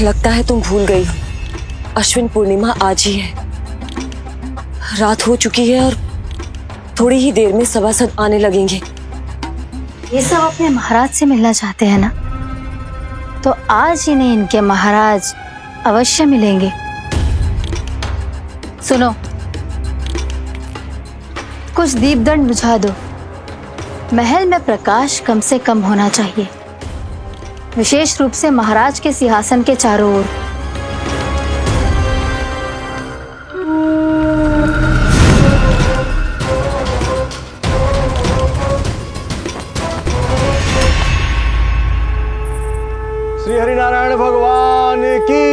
लगता है तुम भूल गई हो, अश्विन पूर्णिमा आज ही है। रात हो चुकी है और थोड़ी ही देर में सभासद आने लगेंगे। ये सब अपने महाराज से मिलना चाहते हैं ना, तो आज इन्हें इनके महाराज अवश्य मिलेंगे। सुनो, कुछ दीपदंड बुझा दो। महल में प्रकाश कम से कम होना चाहिए, विशेष रूप से महाराज के सिंहासन के चारों ओर। श्री हरिनारायण भगवान की।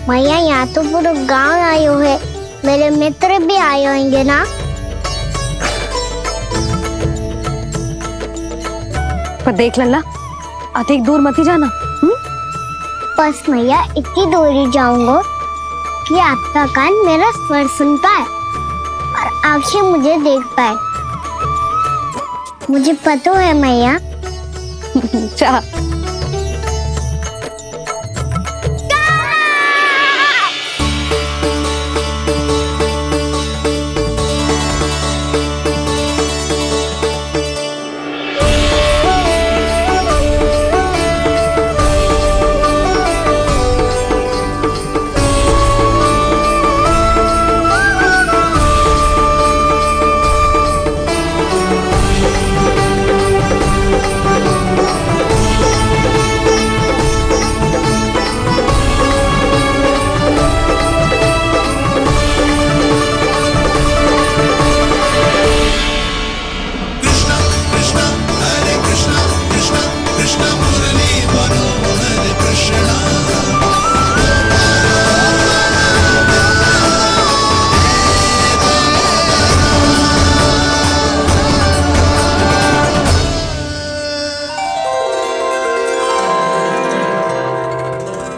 मैया, यहाँ तो पूरा गांव आयो है, मेरे मित्र भी आए होंगे ना? पर देख लल्ला, अधिक दूर मत ही जाना। बस मैया इतनी दूर ही जाऊंगा कि आपका कान मेरा स्वर सुन पाए और आंखें मुझे देख पाए। मुझे पता है मैया। चाह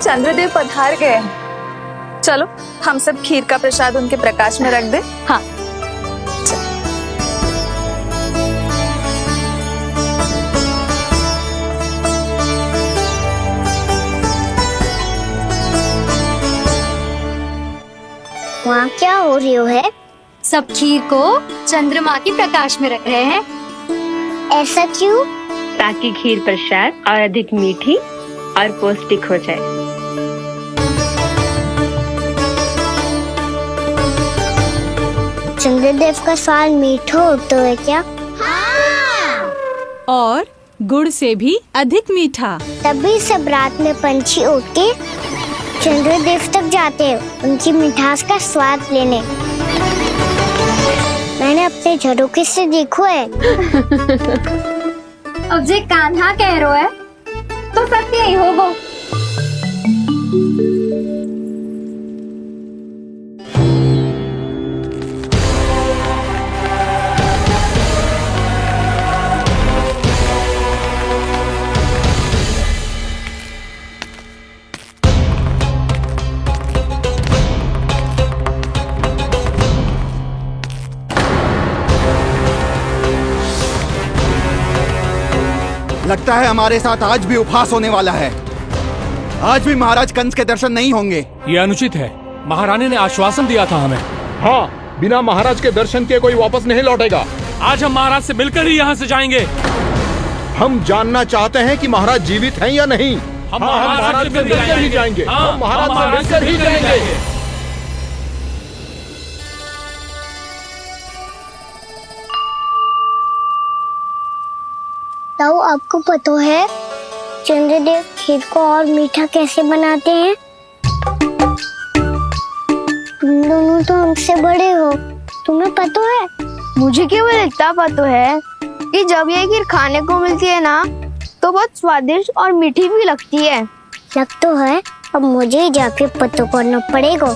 चंद्रदेव पधार गए हैं। चलो हम सब खीर का प्रसाद उनके प्रकाश में रख दें। हाँ। वहाँ क्या हो रही है? सब खीर को चंद्रमा की प्रकाश में रख रहे हैं। ऐसा क्यों? ताकि खीर प्रसाद और अधिक मीठी और पौष्टिक हो जाए। चंद्रदेव का स्वाद मीठा होता है क्या? हाँ। और गुड़ से भी अधिक मीठा। तभी सब रात में पंछी उड़ के चंद्रदेव तक जाते हैं उनकी मिठास का स्वाद लेने। मैंने अपने झरोखे से देखो है। अब जे कान्हा कह रहा है तो सत्य ही होगा। लगता है हमारे साथ आज भी उपहास होने वाला है। आज भी महाराज कंस के दर्शन नहीं होंगे। ये अनुचित है। महारानी ने आश्वासन दिया था हमें। हाँ, बिना महाराज के दर्शन के कोई वापस नहीं लौटेगा। आज हम महाराज से मिलकर ही यहाँ से जाएंगे। हम जानना चाहते हैं कि महाराज जीवित हैं या नहीं। हम महाराज से मिलकर ही जाएंगे। हम महाराज से मिलकर ही जाएंगे। ताऊ, आपको पता है चंद्रदेव खीर को और मीठा कैसे बनाते हैं? तुम दोनों तो हमसे बड़े हो, तुम्हें पता है? मुझे केवल इतना पता है कि जब ये खीर खाने को मिलती है ना, तो बहुत स्वादिष्ट और मीठी भी लगती है। लग तो है, अब मुझे जाके पता करना पड़ेगा।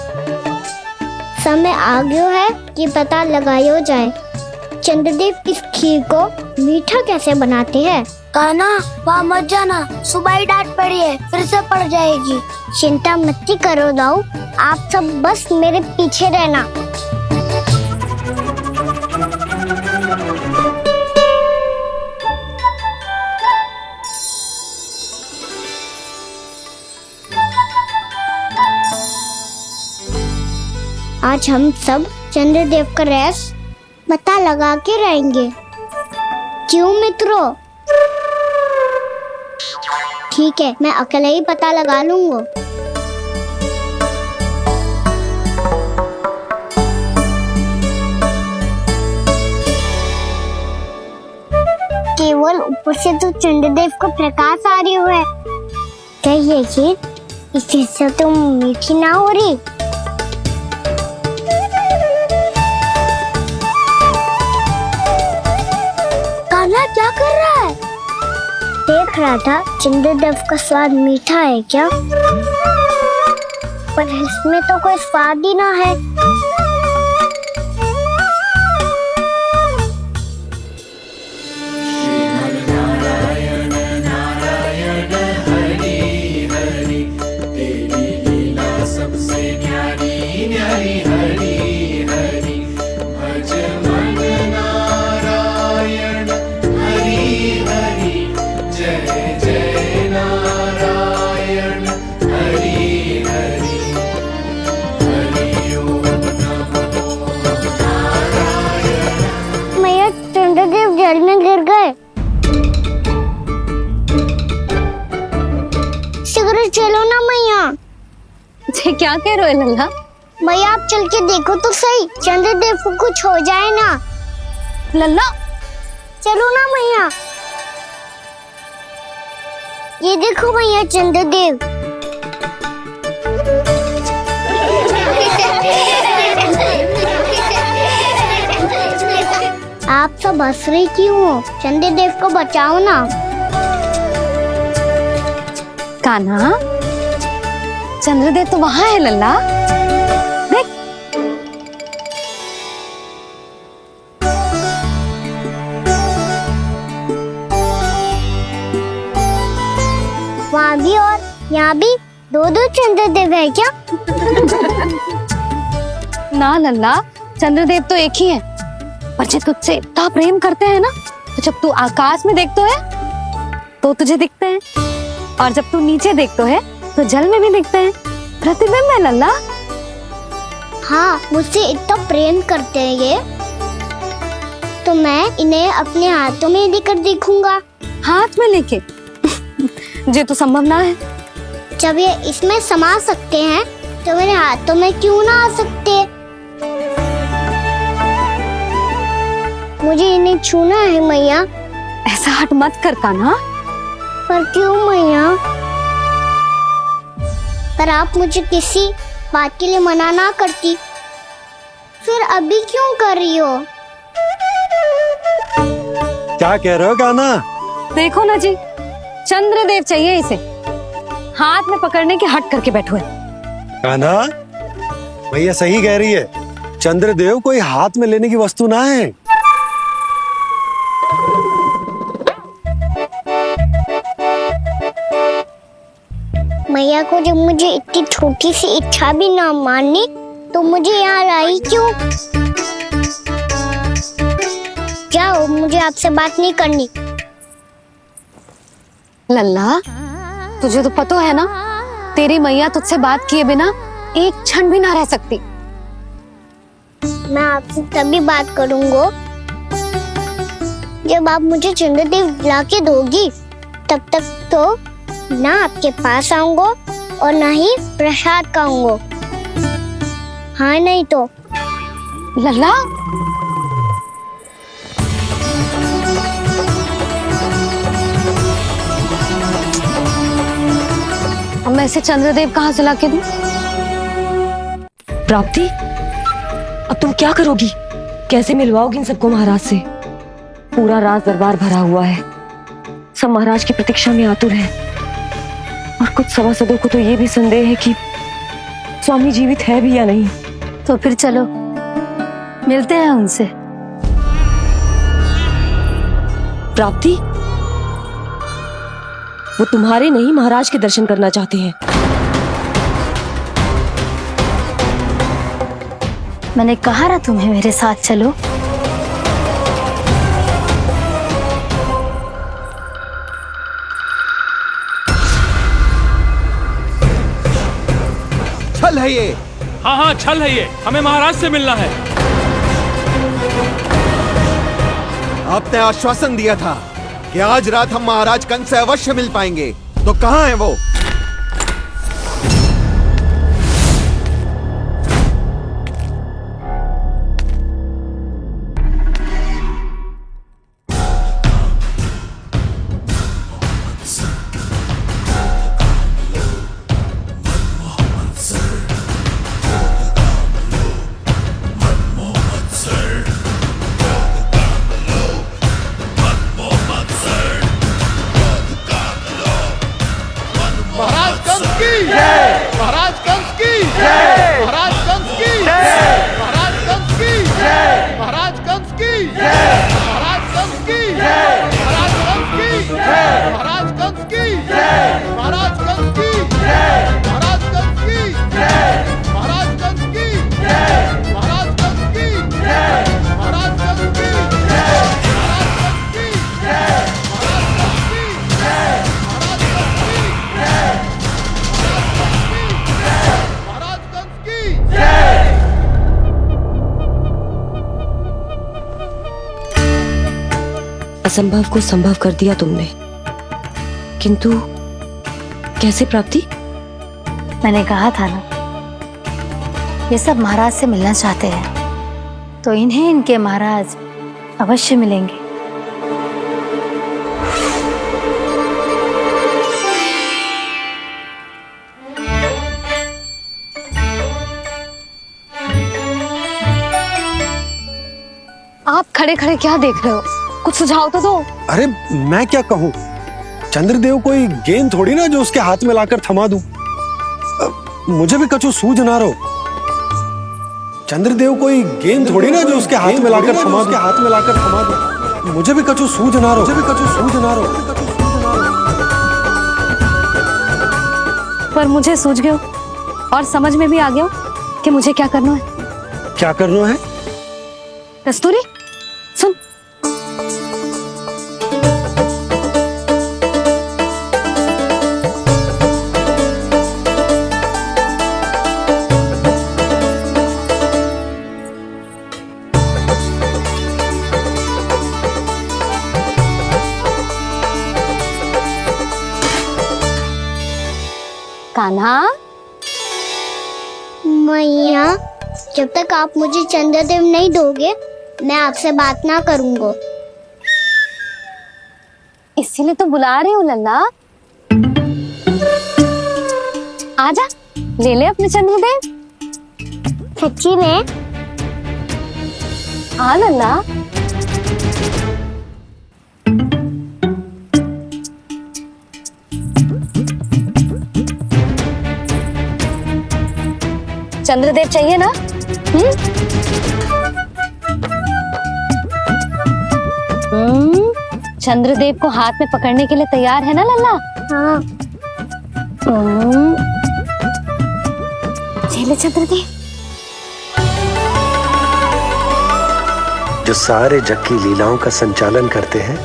समय आ गया है कि पता लगाया जाए चंद्रदेव इस खीर को मीठा कैसे बनाते हैं। कान्हा, वहाँ मत जाना, सुबह ही डांट पड़ी है, फिर से पड़ जाएगी। चिंता मत करो दाऊ, आप सब बस मेरे पीछे रहना। आज हम सब चंद्रदेव का रहस्य पता लगा के रहेंगे। क्यों मित्रों? ठीक है, मैं अकेले ही पता लगा लूंगा। केवल ऊपर से तो चंद्रदेव का प्रकाश आ रही है। क्या ये इससे से तो मीठी ना हो रही? कान्हा क्या कर रहा है? देख रहा था चंद्रदेव का स्वाद मीठा है क्या, पर इसमें तो कोई स्वाद ही ना है। चंद्रदेव जल में गिर गए। शीघ्र चलो ना मैया। क्या कह रहे हो लल्ला? मैया आप चल के देखो तो सही, चंद्रदेव को कुछ हो जाए ना। लल्ला चलो ना मैया। ये देखो मैया चंद्रदेव। आप सब हंस रही क्यों हो? चंद्रदेव को बचाओ ना। कान्हा, चंद्रदेव तो वहां है लल्ला, देख। वहाँ भी और यहाँ भी दो चंद्रदेव है क्या? ना लल्ला, चंद्रदेव तो एक ही है। पर जब तुझसे इतना प्रेम करते हैं ना, तो जब तू आकाश में देखते है तो तुझे दिखते हैं, और जब तू नीचे देखते है तो जल में भी दिखते हैं। प्रतिबिंब है लल्ला। हाँ, मुझसे इतना प्रेम करते हैं ये, तो मैं इन्हें अपने हाथों में लेकर देखूंगा। हाथ में लेके? ये तो संभव ना है। जब ये इसमें समा सकते हैं तो मेरे हाथों में क्यों ना आ सकते? मुझे इन्हें छूना है मैया। ऐसा हट मत कर कान्हा। पर क्यों मैया? पर आप मुझे किसी बात के लिए मना ना करती, फिर अभी क्यों कर रही हो? क्या कह रहे हो कान्हा? देखो ना जी, चंद्रदेव चाहिए इसे, हाथ में पकड़ने के हट करके बैठो है। कान्हा, भैया सही कह रही है, चंद्रदेव कोई हाथ में लेने की वस्तु ना है। मैया को जब मुझे इतनी छोटी सी इच्छा भी ना माननी, तो मुझे यहाँ लाई क्यों? जाओ, मुझे आपसे बात नहीं करनी। लल्ला, तुझे तो पता है ना, तेरी मैया तुझसे बात किए बिना एक क्षण भी ना रह सकती। मैं आपसे तभी बात करूंगा जब आप मुझे चंद्रदेव ला के दोगी। तब तक तो ना आपके पास आऊंगा और ना ही प्रसाद खाऊंगा। हाँ नहीं तो? लल्ला, अब मैं इसे चंद्रदेव कहाँ से लाके दूं? प्राप्ति, अब तुम क्या करोगी? कैसे मिलवाओगी इन सबको महाराज से? पूरा राज दरबार भरा हुआ है, सब महाराज की प्रतीक्षा में आतुर हैं। और कुछ सभासदों को तो ये भी संदेह है कि स्वामी जीवित है भी या नहीं। तो फिर चलो मिलते हैं उनसे। प्राप्ति, वो तुम्हारे नहीं महाराज के दर्शन करना चाहते हैं। मैंने कहा ना तुम्हें मेरे साथ चलो। छल है ये। हाँ हाँ छल है ये, हमें महाराज से मिलना है। आपने आश्वासन दिया था कि आज रात हम महाराज कंस से अवश्य मिल पाएंगे, तो कहाँ है वो? महाराज कंस की जय, महाराज कंस की जय, महाराज कंस की जय, महाराज कंस की जय, महाराज कंस की जय, महाराज कंस की जय, महाराज कंस की जय, महाराज कंस की जय, महाराज कंस की जय, महाराज कंस की जय, महाराज कंस की जय, महाराज कंस की जय, महाराज कंस की जय, महाराज कंस की जय, महाराज कंस की जय, महाराज कंस की जय, महाराज कंस की जय। असंभव को संभव कर दिया तुमने, किंतु कैसे प्राप्ति? मैंने कहा था ना, ये सब महाराज से मिलना चाहते हैं, तो इन्हें इनके महाराज अवश्य मिलेंगे। आप खड़े खड़े क्या देख रहे हो? कुछ सुझाव तो दो। अरे मैं क्या कहूँ, चंद्रदेव कोई गेंद थोड़ी ना जो उसके हाथ में लाकर थमा दूं। मुझे भी कछु सूझ ना रहो। चंद्रदेव कोई गेंद थोड़ी ना जो उसके हाथ में लाकर थमा दूं। मुझे भी कछु सूझ ना रहो। पर मुझे सूझ गयो और समझ में भी आ गया कि मुझे क्या करना है। क्या करना है? कस्तूरी सुन, कान्हा। मैया, जब तक आप मुझे चंद्रदेव नहीं दोगे, मैं आपसे बात ना करूंगा। इसीलिए तो बुला रही हूँ लल्ला। आजा, ले ले अपने चंद्रदेव। सच्ची में? हाँ लल्ला। चंद्रदेव चाहिए ना? चंद्रदेव को हाथ में पकड़ने के लिए तैयार है ना लल्ला? हाँ। ले चंद्रदेव। जो सारे जग की लीलाओं का संचालन करते हैं,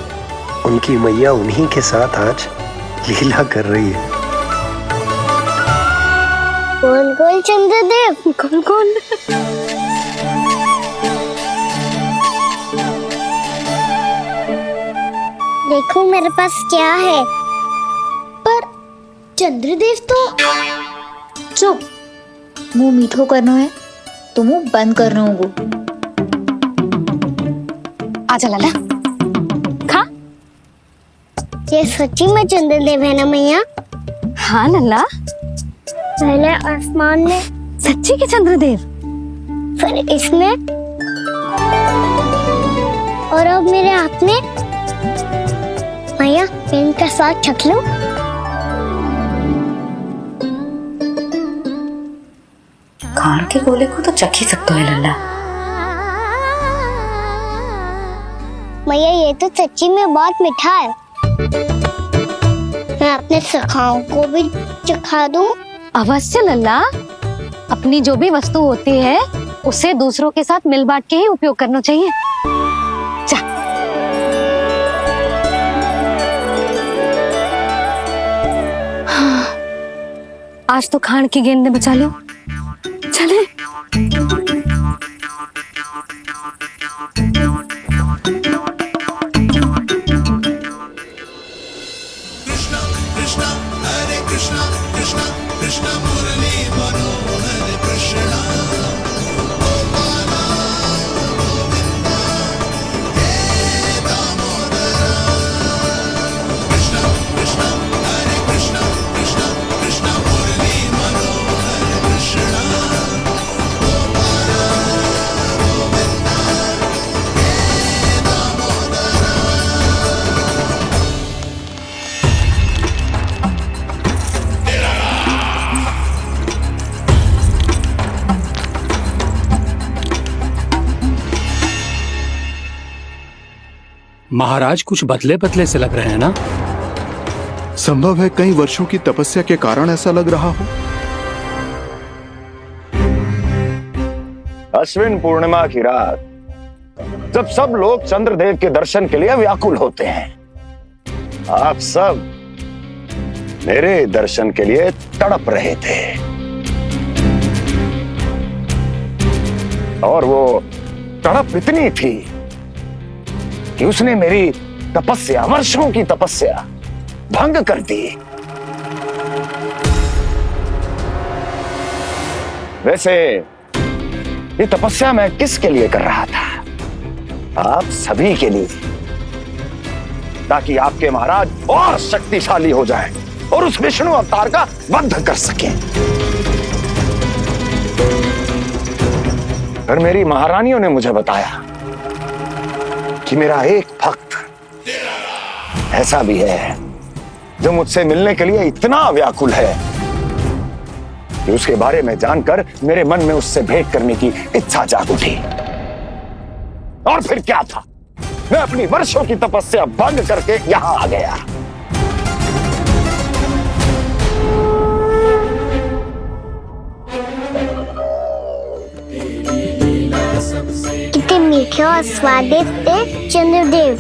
उनकी मैया उन्हीं के साथ आज लीला कर रही है। गोल गोल चंद्रदेव, गोल गोल। देखो मेरे पास क्या है। पर चंद्रदेव तो चुप, मुंह मीठो करना है तो मुंह बंद करना होगा। आजा लल्ला, खा। ये सच्ची में चंद्रदेव है ना मैया? हाँ लल्ला, पहले आसमान में, सच्ची के चंद्रदेव, फिर इसमें, और अब मेरे हाथ में। मैया, मैं इनका स्वाद चख लूं? खान के गोले को तो चख ही सकते है लल्ला। मैया, ये तो सच्ची में बहुत मीठा है। मैं अपने सखाओं को भी चखा दूं? अवश्य लल्ला। अपनी जो भी वस्तु होती है उसे दूसरों के साथ मिल बांट के ही उपयोग करना चाहिए। जा। आज तो खान की गेंद ने बचा लो। चले। महाराज कुछ बदले बदले से लग रहे हैं ना? संभव है कई वर्षों की तपस्या के कारण ऐसा लग रहा हो। अश्विन पूर्णिमा की रात जब सब लोग चंद्रदेव के दर्शन के लिए व्याकुल होते हैं, आप सब मेरे दर्शन के लिए तड़प रहे थे। और वो तड़प इतनी थी कि उसने मेरी तपस्या, वर्षों की तपस्या भंग कर दी। वैसे ये तपस्या मैं किसके लिए कर रहा था? आप सभी के लिए, ताकि आपके महाराज और शक्तिशाली हो जाएं और उस विष्णु अवतार का वध कर सकें। फिर मेरी महारानियों ने मुझे बताया कि मेरा एक भक्त ऐसा भी है जो मुझसे मिलने के लिए इतना व्याकुल है कि उसके बारे में जानकर मेरे मन में उससे भेंट करने की इच्छा जाग उठी। और फिर क्या था, मैं अपनी वर्षों की तपस्या भंग करके यहां आ गया। कितने मीठे और स्वादिष्ट थे चंद्रदेव।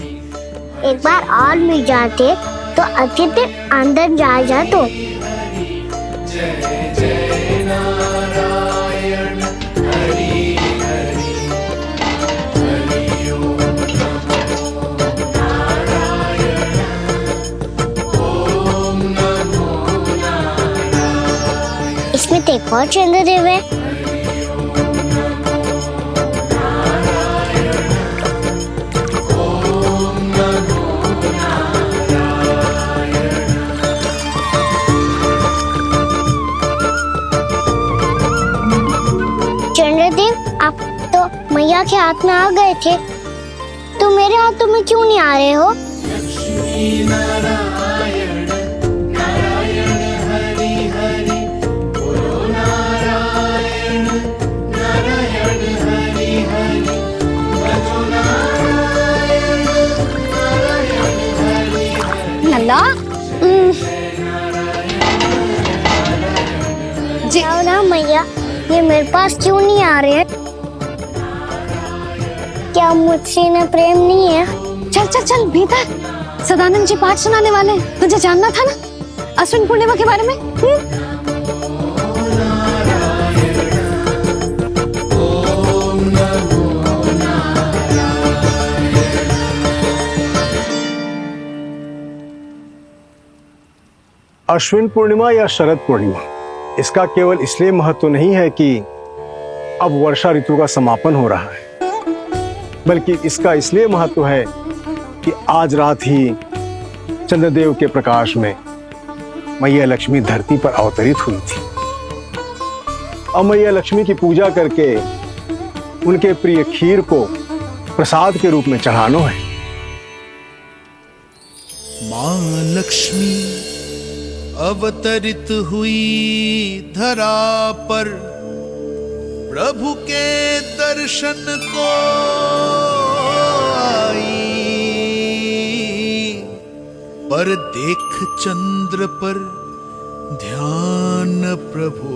एक बार और मिल जाते तो अच्छे से अंदर जा जातो। इसमें तो एक और चंद्रदेव है। चंद्रदेव, आप तो मैया के हाथ में आ गए थे, तो मेरे हाथों में क्यों नहीं आ रहे हो? लल्ला जी ना मैया, ये मेरे पास क्यों नहीं आ रहे हैं? क्या मुझसे इन्हें प्रेम नहीं है? चल चल चल भीतर, सदानंद जी पाठ सुनाने वाले हैं। तुझे जानना था ना अश्विन पूर्णिमा के बारे में? अश्विन पूर्णिमा या शरद पूर्णिमा, इसका केवल इसलिए महत्व नहीं है कि अब वर्षा ऋतु का समापन हो रहा है, बल्कि इसका इसलिए महत्व है कि आज रात ही चंद्रदेव के प्रकाश में मैया लक्ष्मी धरती पर अवतरित हुई थी। अब मैया लक्ष्मी की पूजा करके उनके प्रिय खीर को प्रसाद के रूप में चढ़ाना है। मां लक्ष्मी अवतरित हुई धरा पर, प्रभु के दर्शन को आई, पर देख चंद्र पर ध्यान प्रभु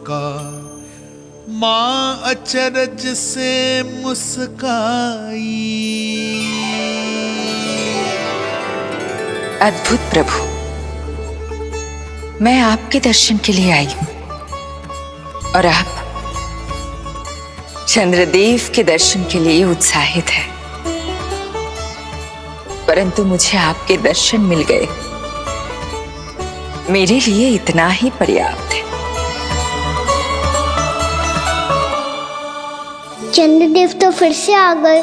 का, माँ अचरज से मुस्काई। अद्भुत प्रभु, मैं आपके दर्शन के लिए आई हूं और आप चंद्रदेव के दर्शन के लिए उत्साहित है, परंतु मुझे आपके दर्शन मिल गए, मेरे लिए इतना ही पर्याप्त है। चंद्रदेव तो फिर से आ गए।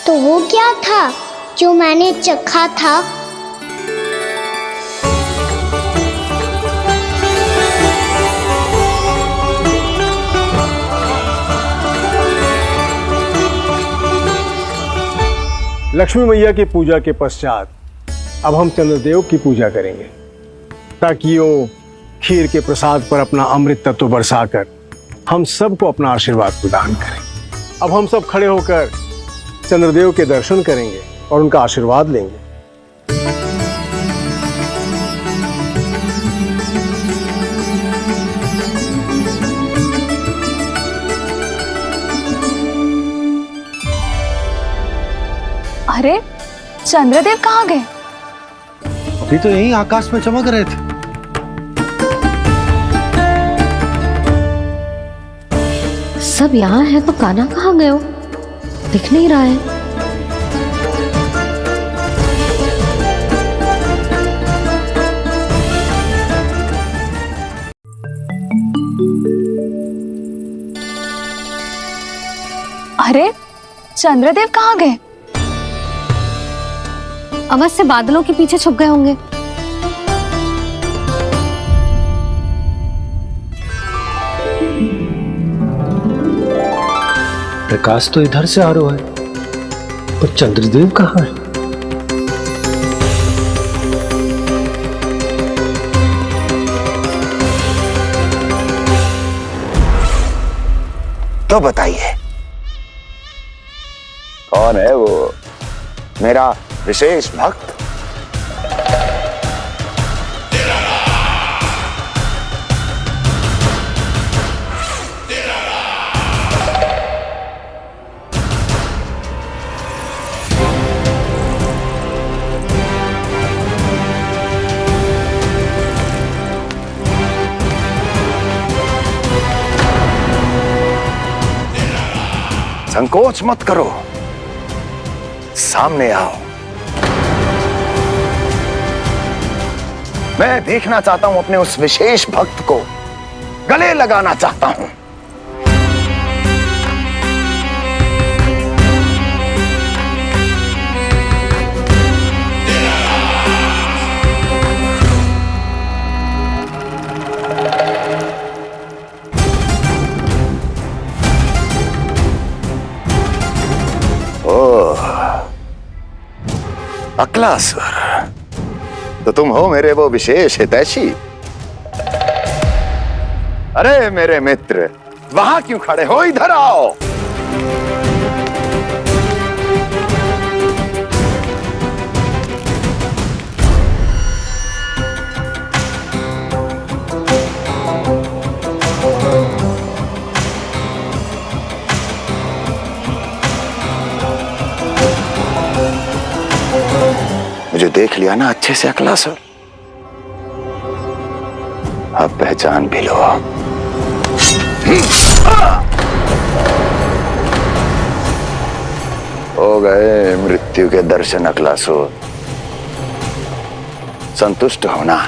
तो वो क्या था जो मैंने चखा था? लक्ष्मी मैया की पूजा के पश्चात अब हम चंद्रदेव की पूजा करेंगे, ताकि वो खीर के प्रसाद पर अपना अमृत तत्व बरसाकर हम सबको अपना आशीर्वाद प्रदान करें। अब हम सब खड़े होकर चंद्रदेव के दर्शन करेंगे और उनका आशीर्वाद लेंगे। अरे चंद्रदेव कहाँ गए? अभी तो यहीं आकाश में चमक रहे थे। सब यहाँ है तो कान्हा कहाँ गए हो? दिख नहीं रहा है। अरे चंद्रदेव कहाँ गए? अवश्य बादलों के पीछे छुप गए होंगे। प्रकाश तो इधर से आ रहा है, पर चंद्रदेव कहाँ है? तो बताइए, कौन है वो मेरा विशेष भक्त? संकोच मत करो, सामने आओ। मैं देखना चाहता हूं अपने उस विशेष भक्त को, गले लगाना चाहता हूं। अक्लासुर, तो तुम हो मेरे वो विशेष हितैषी। अरे मेरे मित्र, वहां क्यों खड़े हो? इधर आओ। मुझे देख लिया ना अच्छे से अक्लासुर? अब पहचान भी लो। हो गए मृत्यु के दर्शन अक्लासुर, संतुष्ट होना।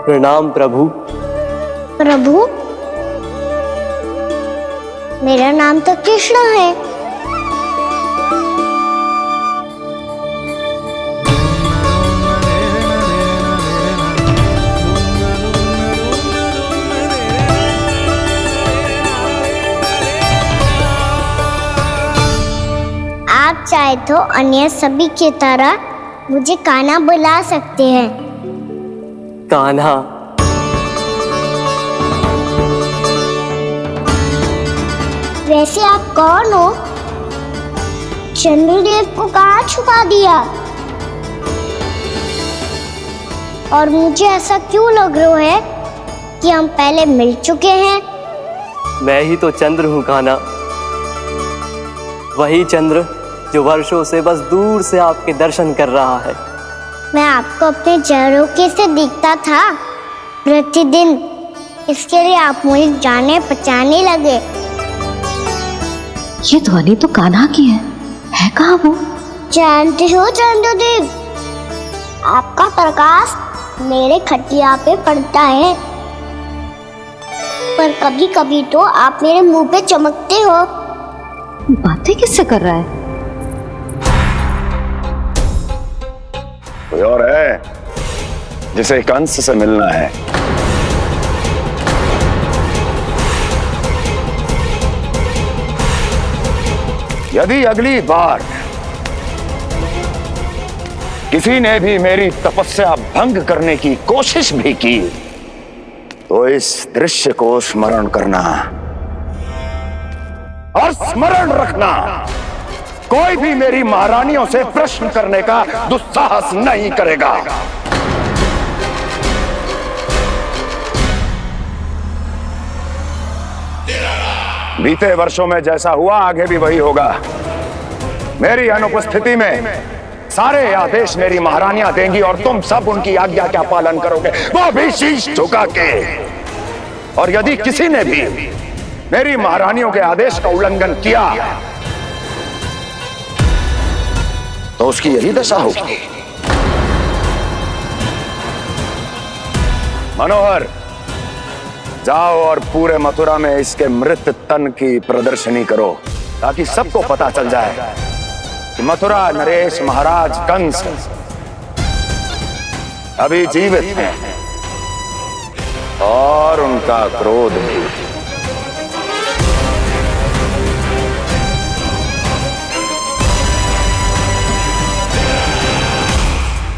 प्रणाम प्रभु, प्रभु, मेरा नाम तो कृष्ण है। आप चाहे तो अन्य सभी की तरह मुझे कान्हा बुला सकते हैं। कान्हा? वैसे आप कौन हो? चंद्रदेव को कहाँ छुपा दिया? और मुझे ऐसा क्यों लग रहा है कि हम पहले मिल चुके हैं? मैं ही तो चंद्र हूँ कान्हा, वही चंद्र जो वर्षों से बस दूर से आपके दर्शन कर रहा है। मैं आपको अपने झरोखे से दिखता था प्रतिदिन, इसके लिए आप मुझे जाने पहचाने लगे। ये ध्वनि तो कान्हा की है कहाँ वो? जानते हो चंद्रदेव, आपका प्रकाश मेरे खटिया पे पड़ता है, पर कभी कभी तो आप मेरे मुंह पे चमकते हो। बातें किससे कर रहा है? कोई और है जिसे कंस से मिलना है? यदि अगली बार किसी ने भी मेरी तपस्या भंग करने की कोशिश भी की तो इस दृश्य को स्मरण करना और स्मरण रखना, कोई भी मेरी महारानियों से प्रश्न करने का दुस्साहस नहीं करेगा। बीते वर्षों में जैसा हुआ आगे भी वही होगा। मेरी अनुपस्थिति में सारे आदेश मेरी महारानियां देंगी और तुम सब उनकी आज्ञा का पालन करोगे, वो भी शीश झुका के। और यदि किसी ने भी मेरी महारानियों के आदेश का उल्लंघन किया तो उसकी यही दशा होगी। मनोहर, जाओ और पूरे मथुरा में इसके मृत तन की प्रदर्शनी करो, ताकि सबको पता चल जाए कि मथुरा नरेश महाराज कंस अभी जीवित हैं और उनका क्रोध भी।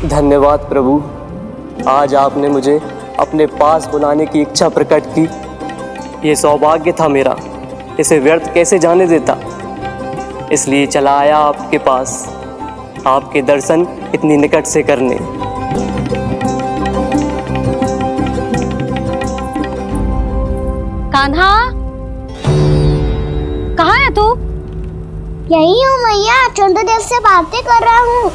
धन्यवाद प्रभु, आज आपने मुझे अपने पास बुलाने की इच्छा प्रकट की। ये सौभाग्य था मेरा, इसे व्यर्थ कैसे जाने देता। इसलिए चला आया आपके पास, आपके दर्शन इतनी निकट से करने। कान्हा, कहाँ है तू? यही हूँ मैया, चंद्रदेव से बातें कर रहा हूँ।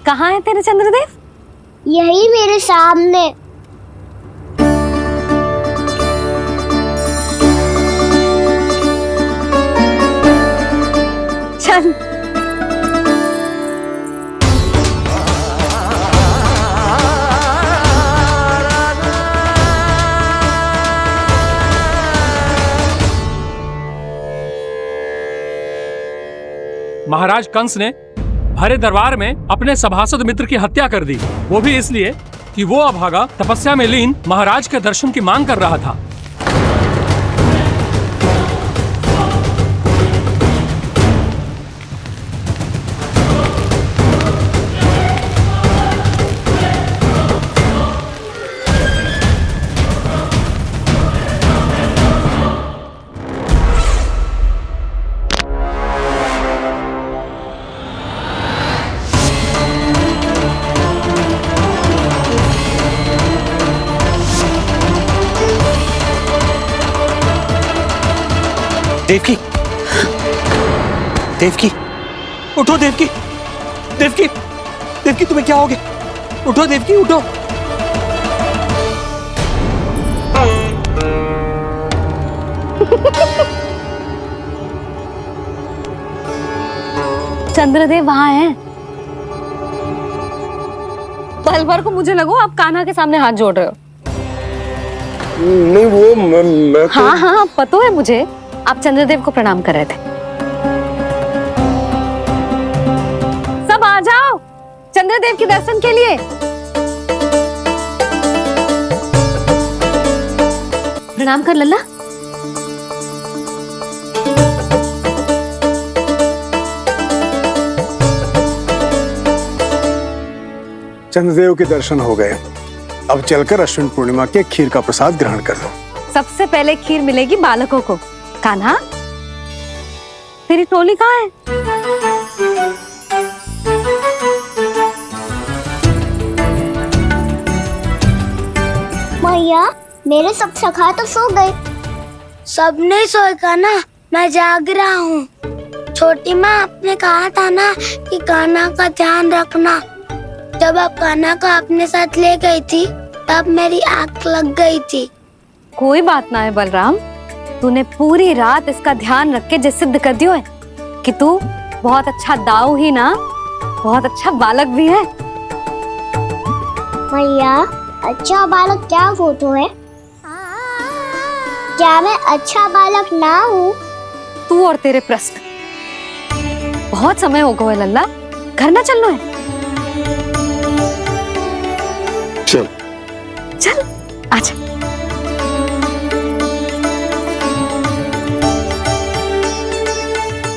कहाँ है तेरे चंद्रदेव? यही मेरे सामने। चल। महाराज कंस ने भरे दरबार में अपने सभासद मित्र की हत्या कर दी, वो भी इसलिए कि वो अभागा तपस्या में लीन महाराज के दर्शन की मांग कर रहा था। देवकी, देवकी, उठो देवकी, देवकी, देवकी तुम्हें क्या हो गया? उठो देवकी, उठो। चंद्रदेव वहां हैं। पल भर को मुझे लगो आप कान्हा के सामने हाथ जोड़ रहे हो। नहीं वो मैं तो... हाँ हाँ पता है मुझे, आप चंद्रदेव को प्रणाम कर रहे थे। सब आ जाओ चंद्रदेव के दर्शन के लिए। प्रणाम कर लल्ला। चंद्रदेव के दर्शन हो गए, अब चलकर अश्विन पूर्णिमा के खीर का प्रसाद ग्रहण कर लो। सबसे पहले खीर मिलेगी बालकों को। कान्हा, तेरी टोली कहाँ है? मैया, मेरे सब सखा तो सो गए। सब नहीं सोए का ना, मैं जाग रहा हूँ। छोटी माँ, आपने कहा था ना कि कान्हा का ध्यान रखना। जब आप कान्हा को अपने साथ ले गई थी तब मेरी आंख लग गई थी। कोई बात ना है बलराम, तूने पूरी रात इसका ध्यान रख के जो सिद्ध कर दियो है कि तू बहुत अच्छा दाऊ ही ना, बहुत अच्छा बालक भी है। मैया, अच्छा बालक क्या फोटो है? क्या मैं अच्छा बालक ना हूँ? तू और तेरे प्रश्न। बहुत समय हो गया लल्ला, घर ना चलना है? चल चल आजा।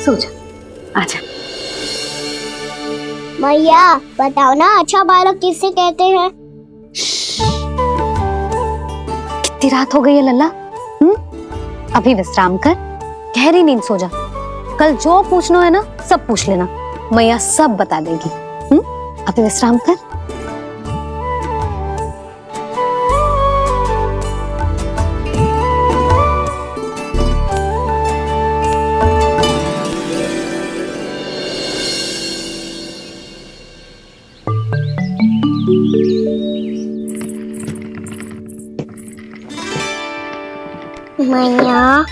सो जा, आजा। मैया, बताओ ना अच्छा बालक किसे कहते हैं? कितनी रात हो गई है लल्ला? अभी विश्राम कर, गहरी नींद सो जा। कल जो पूछना है ना सब पूछ लेना, मैया सब बता देगी। अभी विश्राम कर। मैया,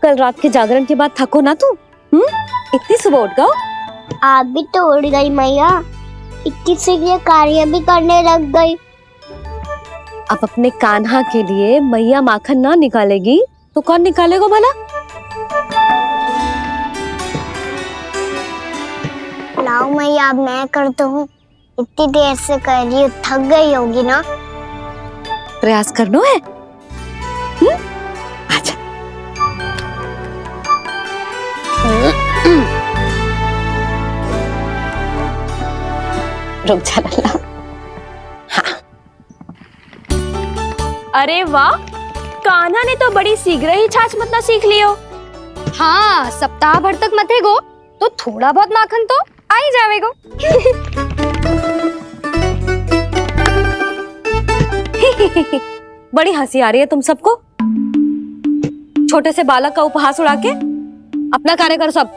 कल रात के जागरण के बाद थको ना तू? इतनी सुबह उठ गओ? आप भी तो उठ गई मैया, इतनी सी कार्य भी करने लग गई। अब अपने कान्हा के लिए मैया माखन ना निकालेगी तो कौन निकालेगा भला? लाओ मैया, अब मैं करता हूँ। इतनी देर से कर रही हूँ, थक गई होगी ना? प्रयास करना है। आजा। रुक जा लल्ला। हाँ। अरे वाह, कान्हा ने तो बड़ी शीघ्र ही छाछ मतना सीख लियो। हाँ, सप्ताह भर तक मते गो तो थोड़ा बहुत माखन तो आ ही जावेगो। बड़ी हंसी आ रही है तुम सबको। छोटे से बालक का उपहास उड़ा के अपना कार्य करो सब।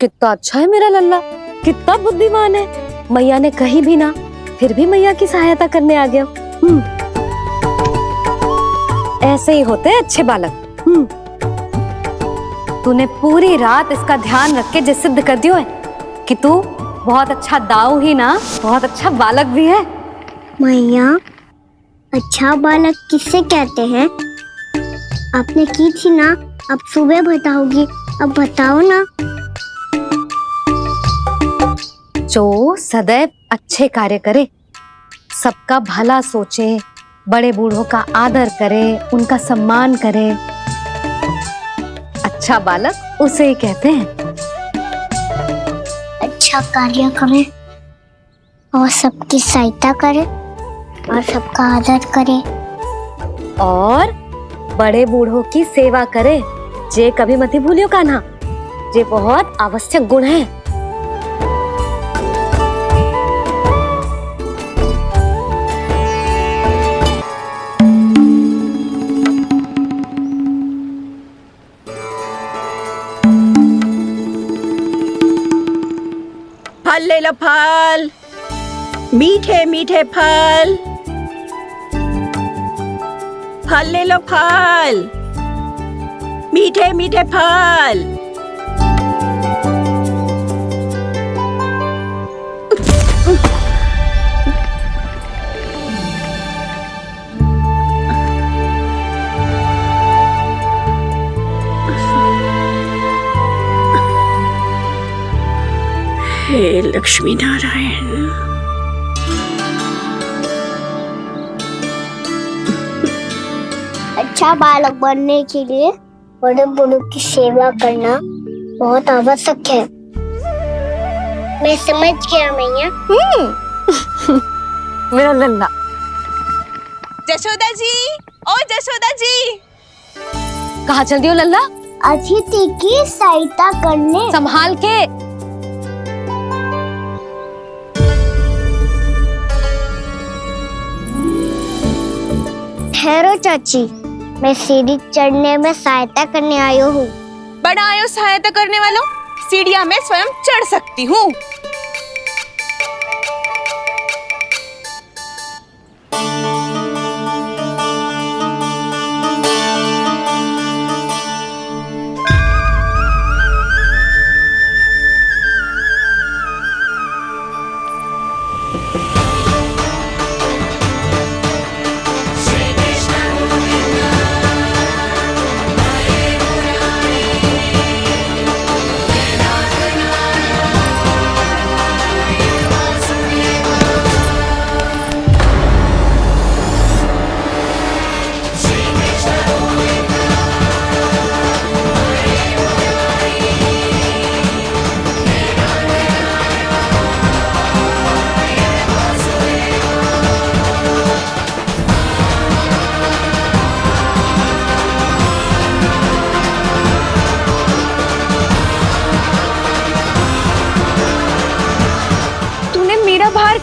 कितना अच्छा है मेरा लल्ला, कितना बुद्धिमान है। मैया ने कही भी ना, फिर भी मैया की सहायता करने आ गया। ऐसे ही होते हैं अच्छे बालक। तूने पूरी रात इसका ध्यान रख के जो सिद्ध कर दियो है कि तू बहुत अच्छा दाऊ ही ना, बहुत अच्छा बालक भी है। मैया, अच्छा बालक किससे कहते हैं? आपने की थी ना, अब सुबह बताओगी, अब बताओ ना। जो सदैव अच्छे कार्य करे, सबका भला सोचे, बड़े बूढ़ों का आदर करे, उनका सम्मान करे, अच्छा बालक उसे ही कहते हैं। अच्छा कार्य करे और सबकी सहायता करे और सबका आदर करे और बड़े बूढ़ों की सेवा करे। जे कभी मत भूलियो कान्हा, जे बहुत आवश्यक गुण है। फल ले लो, फल, मीठे मीठे फल, फल ले लो, फल, मीठे मीठे फल। हे लक्ष्मी नारायण, अच्छा बालक बनने के लिए बड़े बूढ़ों की सेवा करना बहुत आवश्यक है। मैं समझ गया मैया। मेरा लल्ला। जशोदा जी, ओ जशोदा जी, कहाँ चल दी हो लल्ला? अतिथि की सहायता करने। संभाल के। ठहरो चाची, मैं सीढ़ी चढ़ने में सहायता करने आई हूँ। बड़ा आयो सहायता करने वालों, सीढ़ियाँ मैं स्वयं चढ़ सकती हूँ।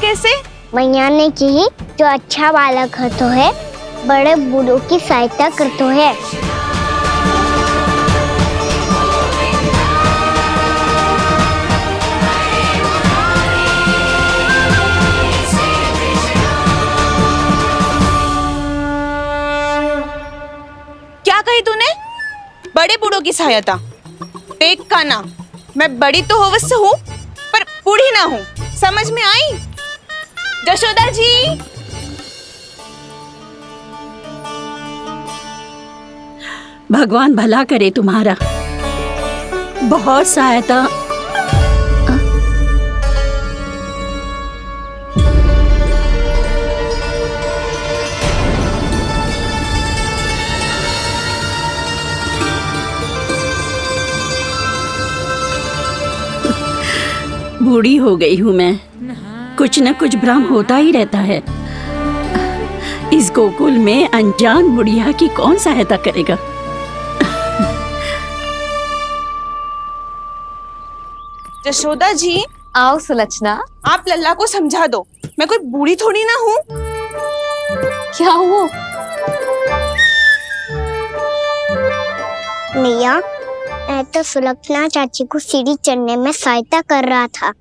कैसे? मैया ने की जो अच्छा बालक होतो है बड़े बूढ़ों की सहायता करतो है। क्या कही तूने? बड़े बूढ़ों की सहायता? देख काना, मैं बड़ी तो अवश्य हूँ पर बूढ़ी ना हूँ, समझ में आई? जशोदा जी, भगवान भला करे तुम्हारा। बहुत सहायता। बूढ़ी हो गई हूँ मैं, कुछ न कुछ भ्रम होता ही रहता है। इस गोकुल में अनजान बुढ़िया की कौन सहायता करेगा? जशोदा जी, आओ सुलक्षणा। आप लल्ला को समझा दो, मैं कोई बूढ़ी थोड़ी ना हूँ। क्या हुआ? मैया, मैं तो सुलक्षणा चाची को सीढ़ी चढ़ने में सहायता कर रहा था,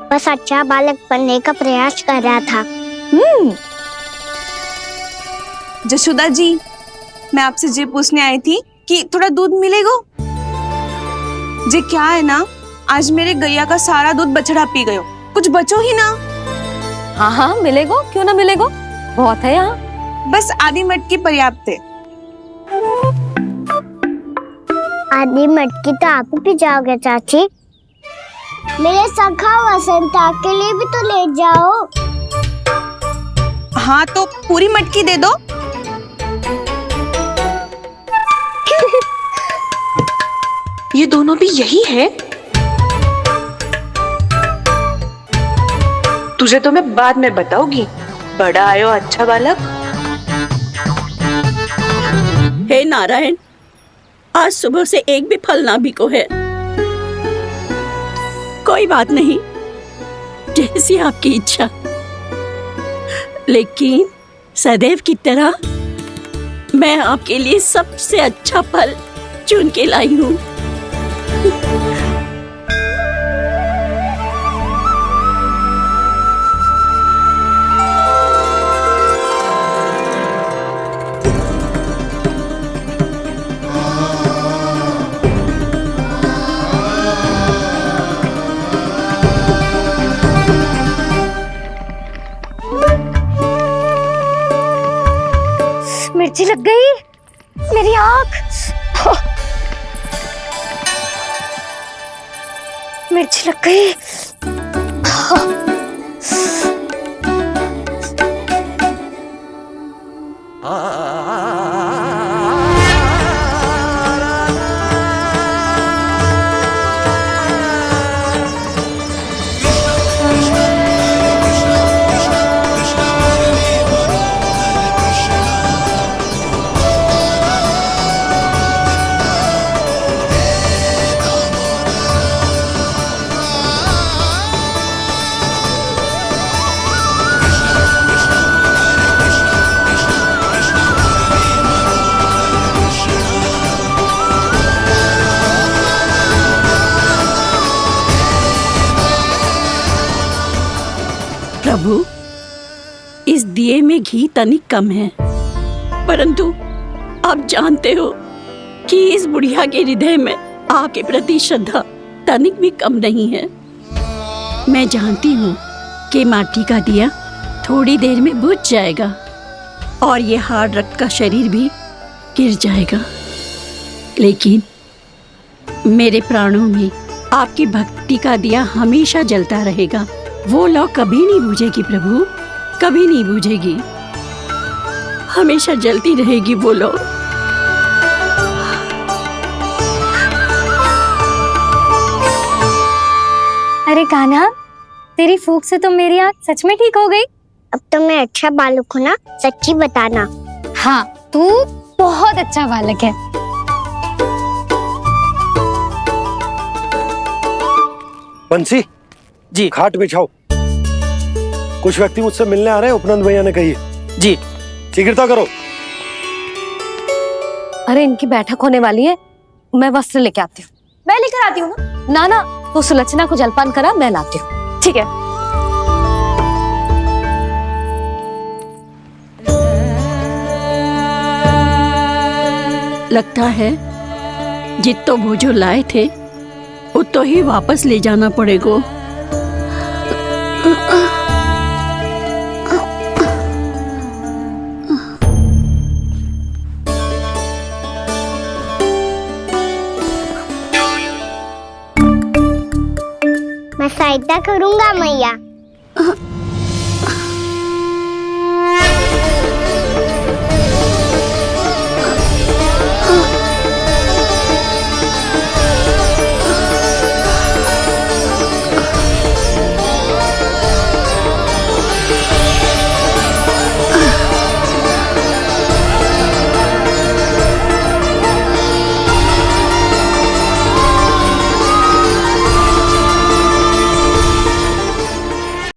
बस अच्छा बालक बनने का प्रयास कर रहा था। जशोदा जी, मैं आपसे ये पूछने आई थी कि थोड़ा दूध मिलेगा? जे क्या है ना, आज मेरे गैया का सारा दूध बछड़ा पी गयो, कुछ बचो ही ना। हाँ हाँ मिलेगा, क्यों ना मिलेगा, बहुत है यहाँ। बस आधी मटकी पर्याप्त है। आधी मटकी तो आप ही पी जाओगे चाची, मेरे सखा वसंता के लिए भी तो ले जाओ। हाँ तो पूरी मटकी दे दो। ये दोनों भी यही है? तुझे तो मैं बाद में बताऊंगी, बड़ा आयो अच्छा बालक। हे नारायण, आज सुबह से एक भी फल ना बिको है। कोई बात नहीं, जैसी आपकी इच्छा, लेकिन सदैव की तरह मैं आपके लिए सबसे अच्छा फल चुन के लाई हूँ। मिर्च लग गई। प्रभु, इस दिए में घी तनिक कम है, परंतु आप जानते हो कि इस बुढ़िया के हृदय में आपके प्रति श्रद्धा तनिक भी कम नहीं है। मैं जानती हूँ कि माटी का दिया थोड़ी देर में बुझ जाएगा और ये हार्ड रक्त का शरीर भी गिर जाएगा, लेकिन मेरे प्राणों में आपकी भक्ति का दिया हमेशा जलता रहेगा। वो लौ कभी नहीं बुझेगी प्रभु, कभी नहीं बुझेगी, हमेशा जलती रहेगी वो लौ। अरे कान्हा, तेरी फूंक से तो मेरी आँख सच में ठीक हो गई। अब तो मैं अच्छा बालक हूँ ना, सच्ची बताना। हाँ, तू बहुत अच्छा बालक है। बंसी जी, खाट बिछाओ। कुछ व्यक्ति मुझसे मिलने आ रहे हैं, उपनंद भैया ने कही है। जी। शीघ्रता करो। अरे इनकी बैठक होने वाली है, मैं वस्त्र लेके आती हूँ। मैं लेकर आती हूँ ना। ना, तो सुलक्षणा को जलपान करा, मैं लाती हूँ। ठीक है। लगता है जितो भोजो लाए थे उतो ही वापस ले जाना पड़ेगा। मैं सहायता करूंगा मैया।